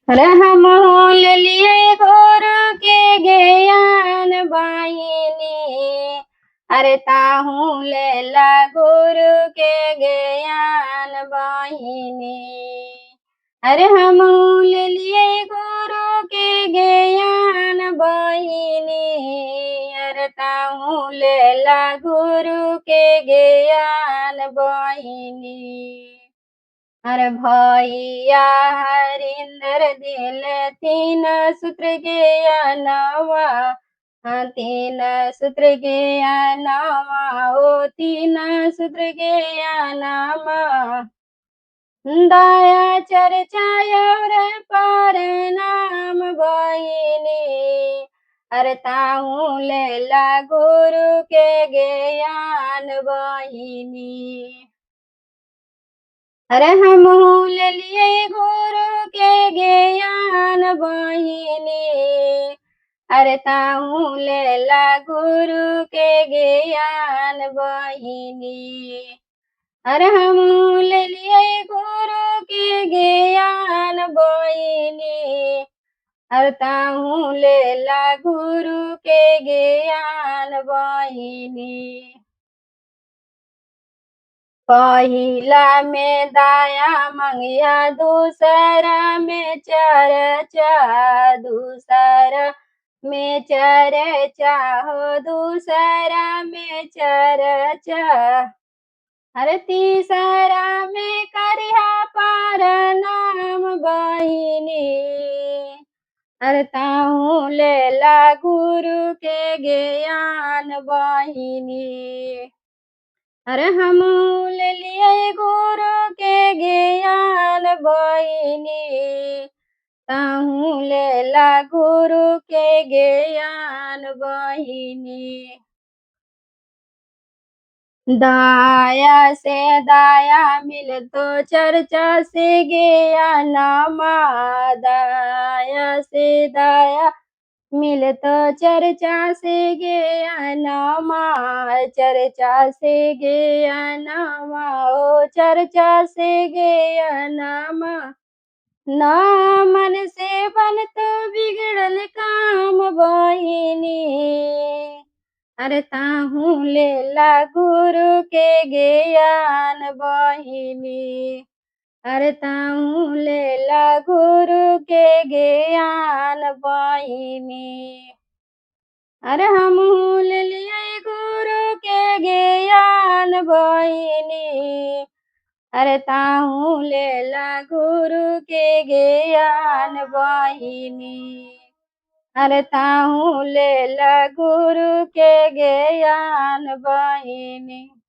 अरे हम ले लिए गुरु के ज्ञान बाहिनी। अरे ताहू लेला गुरु के ज्ञान बाहिनी। अरे हम ले लिए गुरु के ज्ञान बाहिनी। अरे ताहू लेला गुरु के ज्ञान बाहिनी। अरे भैया हरिंदर दिल तीन सूत्र के अनवा। हाँ, तीन सूत्र के अनवा ओ तीन सूत्र के अनवा। दया चर्चा और पर नाम बहिनी। अरे ताहू लेला गुरु के ज्ञान बहिनी। अरे हम ले लिए गुरु के ज्ञान बहिनी। अरे ताहू लेला गुरु के ज्ञान बहिनी। अरे हम ले लिए गुरु के ज्ञान बहिनी। अरे ताहू लेला गुरु के ज्ञान बहिनी। पहिला में दाया मंगिया दूसरा में चर्चा। दूसरा में चर्चा हो दूसरा में चर्चा। अरे तीसरा में करिहा पर नाम बहिनी। अरे ताहू लेला गुरु के ज्ञान बहिनी। अरे हम ले लिए गुरु के ज्ञान बहिनी। ताहू लेला गुरु के ज्ञान बहिनी। दाया से दाया मिल तो चर्चा से ज्ञानमा। दाया से दाया मिल तो चर्चा से ज्ञानमा। चर्चा से ज्ञानमा ओ चर्चा से ज्ञानमा। ना मन से बन तो बिगड़ल काम बहिनी। अरे ताहू लेला गुरु के ज्ञान बहिनी। अरे ताहू लेला गुरु के ज्ञान बहिनी। अरे हम ले लिए गुरु के ज्ञान बहिनी। अरे ताहू लेला गुरु के ज्ञान बहिनी। अरे ताहू लेला गुरु के ज्ञान बहिनी।